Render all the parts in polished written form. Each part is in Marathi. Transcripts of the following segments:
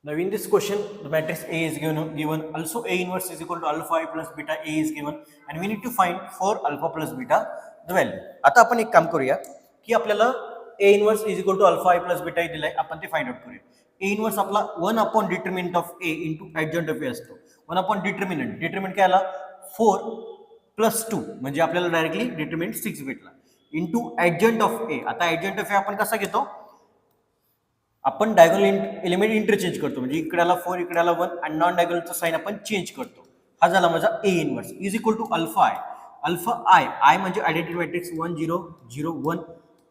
Now in this question, the matrix A is given. Also A inverse is equal to alpha I plus beta A is given, and we need to find for alpha plus beta the value. आता आपण एक काम करूया की आपल्याला A inverse is equal to alpha I plus beta दिलाय, आपण ते फाइंड आउट करूया. A inverse आपला 1 upon determinant of A into adjoint of A असतो. 1 upon determinant काय आला 4 plus 2 म्हणजे आपल्याला डायरेक्टली determinant 6 भेटला into adjoint of A. आता adjoint of A आपण कसा घेतो, आपण डायगोनल एलिमेंट इंटरचेंज करतो, म्हणजे इकडेला 4 इकडेला 1 आणि नॉन डायगोनलचा साइन आपण चेंज करतो. हा झाला माझा A inverse is equal to alpha I म्हणजे identity matrix 1 0 0 1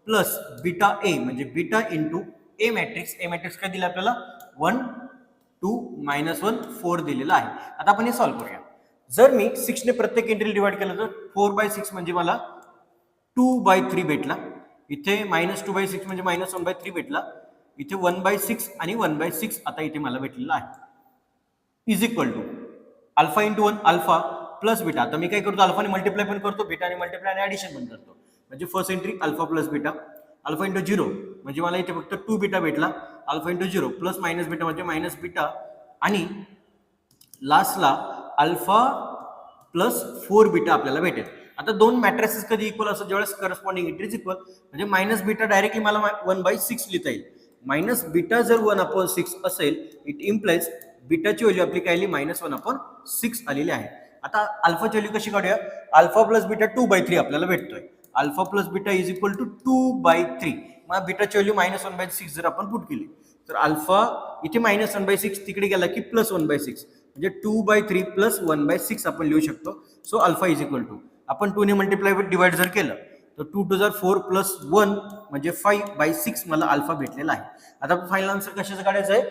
plus beta A म्हणजे बीटा इंटू A मॅट्रिक्स काय दिलं आपल्याला 1 2 -1 4 दिलेला आहे. आता आपण हे सॉल्व्ह करूया. जर मी 6 ने प्रत्येक एंट्रीला डिवाइड केलं तर 4/6 म्हणजे मला 2/3 भेटला. इथे -2/6 म्हणजे -1/3 भेटला. इथे 1/6 आणि 1/6 आता इथे मला भेटलेला आहे is equal to alpha into 1 alpha plus beta. आता मी काय करतो, अल्फाने मल्टिप्लाय पण करतो, बीटा आणि मल्टिप्लाय आणि ऍडिशन पण करतो. म्हणजे first entry alpha plus beta, alpha into 0 म्हणजे मला इथे फक्त 2 बीटा भेटला, alpha into 0 plus minus beta म्हणजे मायनस बीटा, आणि लास्टला अल्फा प्लस 4 बीटा आपल्याला भेटेल. आता दोन मॅट्रिसेस कधी इक्वल असतात, ज्यावेळेस करस्पॉन्डिंग एंट्रीज इक्वल, म्हणजे मायनस बीटा डायरेक्टली मला 1/6 लिहिता येईल. मायनस बीटा जर 1/6 असेल, इट इम्प्लाइज बीटाची व्हॅल्यू आपली काय आली -1/6 आलेली आहे. आता अल्फाची व्हॅल्यू कशी काढूया, अल्फा प्लस बीटा 2/3 आपल्याला भेटतोय. Alpha plus beta is equal to 2/3. मग बीटाची व्हॅल्यू -1/6 जर आपण पुट केली तर अल्फा इथे -1/6 तिकडे गेला की +1/6 म्हणजे 2/3 प्लस 1/6 आपण लिहू शकतो. So alpha is equal to, आपण 2 ने मल्टिप्लाय डिवाइड जर केलं तर 2 2 4 प्लस 1 म्हणजे 5/6 मला अल्फा भेटलेला आहे. आता फायनल आन्सर कशाचं काढायचं आहे,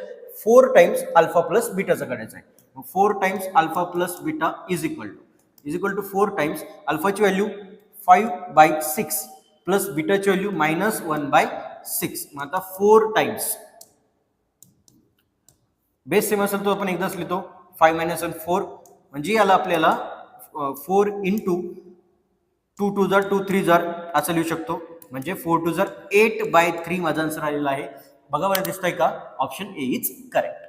4 टाइम्स अल्फा प्लस बीटाचं काढायचं आहे. 4 times alpha plus beta is equal to 4 times अल्फाची व्हॅल्यू 5/6 प्लस बीटाची व्हॅल्यू -1/6. मग आता 4 टाइम्स बेस सेम असेल तो आपण एकदाच लिहितो, 5 - 1 4 म्हणजे याला आपल्याला 4 इंटू 2 2 जार 2 3 जार असं लिहू शकतो. म्हणजे 4 2 जार 8/3 माझा आन्सर आलेला आहे. बघा बरं दिसतंय का, ऑप्शन ए इज करेक्ट.